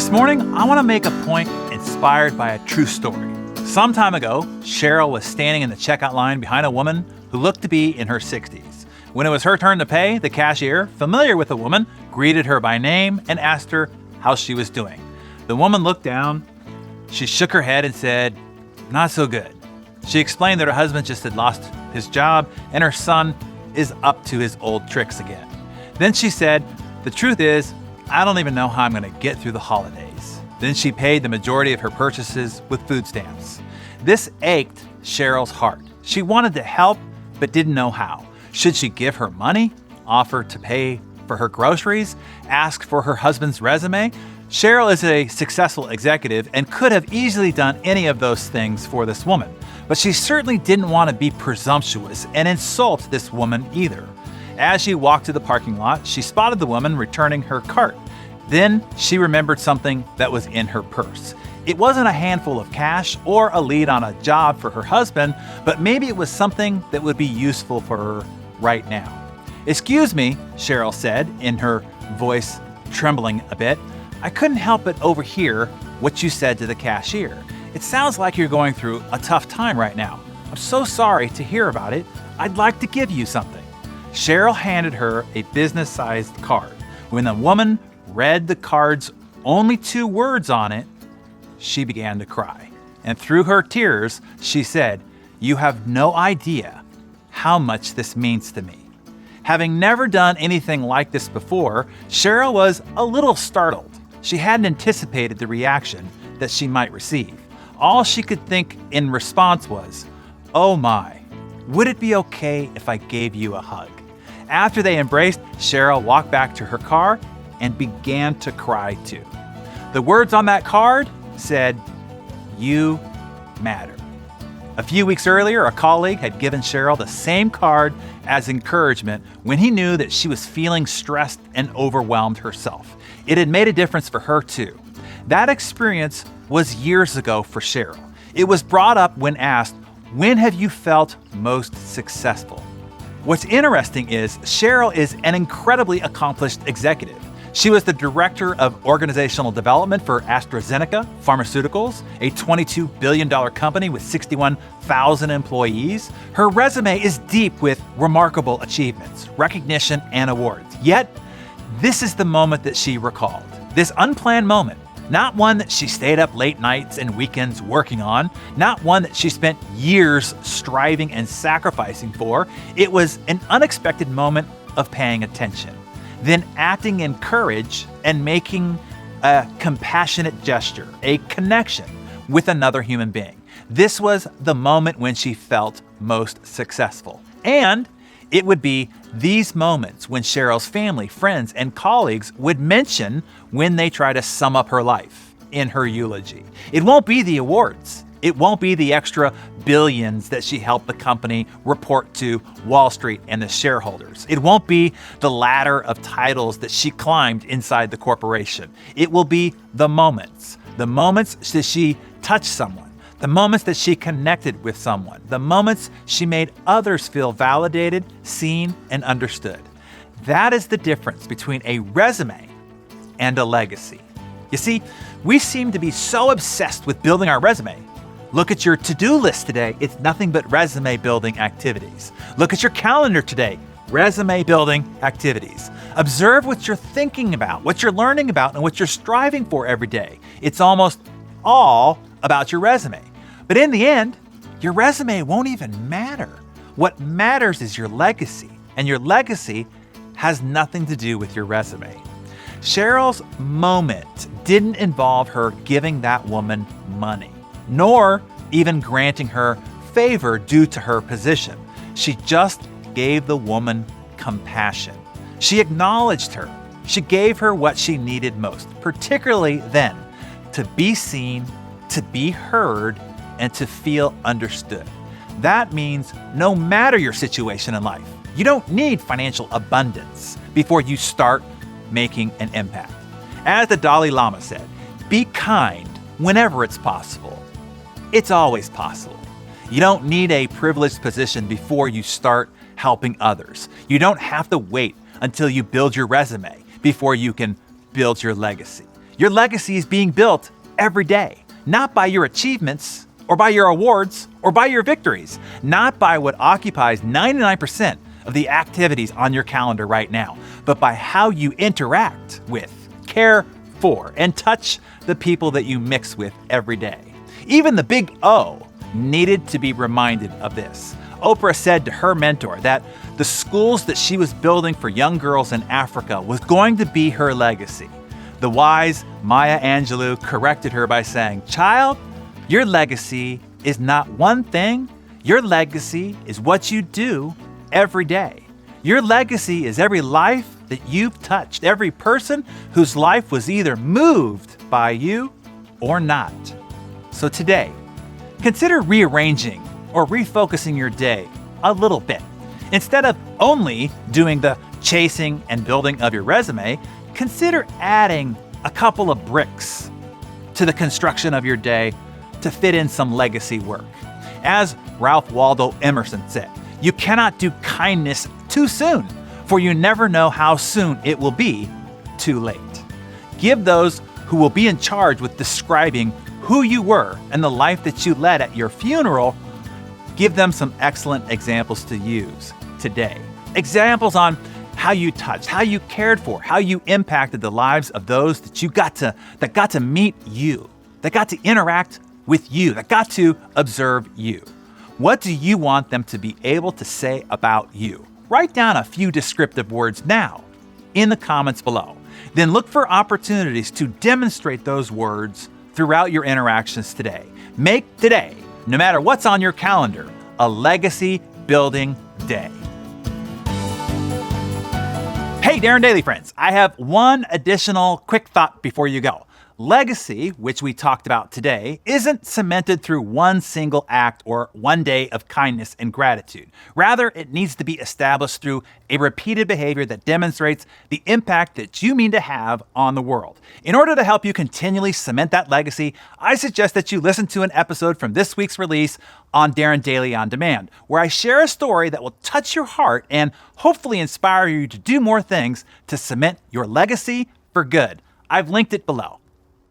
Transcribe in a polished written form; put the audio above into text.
This morning, I want to make a point inspired by a true story. Some time ago, Cheryl was standing in the checkout line behind a woman who looked to be in her 60s. When it was her turn to pay, the cashier, familiar with the woman, greeted her by name and asked her how she was doing. The woman looked down, she shook her head and said, "Not so good." She explained that her husband just had lost his job and her son is up to his old tricks again. Then she said, "The truth is, I don't even know how I'm going to get through the holidays." Then she paid the majority of her purchases with food stamps. This ached Cheryl's heart. She wanted to help, but didn't know how. Should she give her money, offer to pay for her groceries, ask for her husband's resume? Cheryl is a successful executive and could have easily done any of those things for this woman. But she certainly didn't want to be presumptuous and insult this woman either. As she walked to the parking lot, she spotted the woman returning her cart. Then she remembered something that was in her purse. It wasn't a handful of cash or a lead on a job for her husband, but maybe it was something that would be useful for her right now. "Excuse me," Cheryl said, in her voice trembling a bit. "I couldn't help but overhear what you said to the cashier. It sounds like you're going through a tough time right now. I'm so sorry to hear about it. I'd like to give you something." Cheryl handed her a business-sized card. When the woman read the card's only 2 words on it, she began to cry. And through her tears, she said, "You have no idea how much this means to me." Having never done anything like this before, Cheryl was a little startled. She hadn't anticipated the reaction that she might receive. All she could think in response was, "Oh my, would it be okay if I gave you a hug?" After they embraced, Cheryl walked back to her car and began to cry too. The words on that card said, "You matter." A few weeks earlier, a colleague had given Cheryl the same card as encouragement when he knew that she was feeling stressed and overwhelmed herself. It had made a difference for her too. That experience was years ago for Cheryl. It was brought up when asked, "When have you felt most successful?" What's interesting is Cheryl is an incredibly accomplished executive. She was the director of organizational development for AstraZeneca Pharmaceuticals, a $22 billion company with 61,000 employees. Her resume is deep with remarkable achievements, recognition, and awards. Yet, this is the moment that she recalled. This unplanned moment. Not one that she stayed up late nights and weekends working on, not one that she spent years striving and sacrificing for. It was an unexpected moment of paying attention, then acting in courage and making a compassionate gesture, a connection with another human being. This was the moment when she felt most successful. And it would be these moments when Cheryl's family, friends, and colleagues would mention when they try to sum up her life in her eulogy. It won't be the awards. It won't be the extra billions that she helped the company report to Wall Street and the shareholders. It won't be the ladder of titles that she climbed inside the corporation. It will be the moments that she touched someone, the moments that she connected with someone, the moments she made others feel validated, seen, and understood. That is the difference between a resume and a legacy. You see, we seem to be so obsessed with building our resume. Look at your to-do list today. It's nothing but resume building activities. Look at your calendar today. Resume building activities. Observe what you're thinking about, what you're learning about, and what you're striving for every day. It's almost all about your resume. But in the end, your resume won't even matter. What matters is your legacy, and your legacy has nothing to do with your resume. Cheryl's moment didn't involve her giving that woman money, nor even granting her favor due to her position. She just gave the woman compassion. She acknowledged her. She gave her what she needed most, particularly then, to be seen, to be heard, and to feel understood. That means no matter your situation in life, you don't need financial abundance before you start making an impact. As the Dalai Lama said, be kind whenever it's possible. It's always possible. You don't need a privileged position before you start helping others. You don't have to wait until you build your resume before you can build your legacy. Your legacy is being built every day, not by your achievements or by your awards or by your victories, not by what occupies 99% of the activities on your calendar right now, but by how you interact with, care for, and touch the people that you mix with every day. Even the big O needed to be reminded of this. Oprah said to her mentor that the schools that she was building for young girls in Africa was going to be her legacy. The wise Maya Angelou corrected her by saying, "Child, your legacy is not one thing. Your legacy is what you do every day. Your legacy is every life that you've touched, every person whose life was either moved by you or not." So today, consider rearranging or refocusing your day a little bit. Instead of only doing the chasing and building of your resume, consider adding a couple of bricks to the construction of your day to fit in some legacy work. As Ralph Waldo Emerson said, "You cannot do kindness too soon, for you never know how soon it will be too late." Give those who will be in charge with describing who you were and the life that you led at your funeral, give them some excellent examples to use today. Examples on how you touched, how you cared for, how you impacted the lives of those that got to meet you, that got to interact with you, that got to observe you. What do you want them to be able to say about you? Write down a few descriptive words now in the comments below. Then look for opportunities to demonstrate those words throughout your interactions today. Make today, no matter what's on your calendar, a legacy building day. Hey, Darren Daily friends, I have one additional quick thought before you go. Legacy, which we talked about today, isn't cemented through one single act or one day of kindness and gratitude. Rather, it needs to be established through a repeated behavior that demonstrates the impact that you mean to have on the world. In order to help you continually cement that legacy, I suggest that you listen to an episode from this week's release on Darren Daily On Demand, where I share a story that will touch your heart and hopefully inspire you to do more things to cement your legacy for good. I've linked it below.